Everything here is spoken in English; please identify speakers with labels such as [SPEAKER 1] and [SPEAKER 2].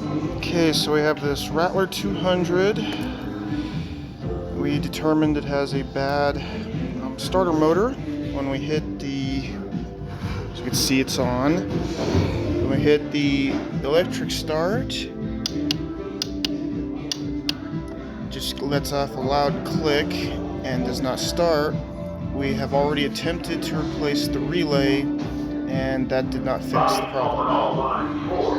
[SPEAKER 1] Okay, so we have this Rattler 200. We determined it has a bad starter motor. When we hit the, as you can see it's on, when we hit the electric start, it just lets off a loud click and does not start. We have already attempted to replace the relay, and that did not fix the problem.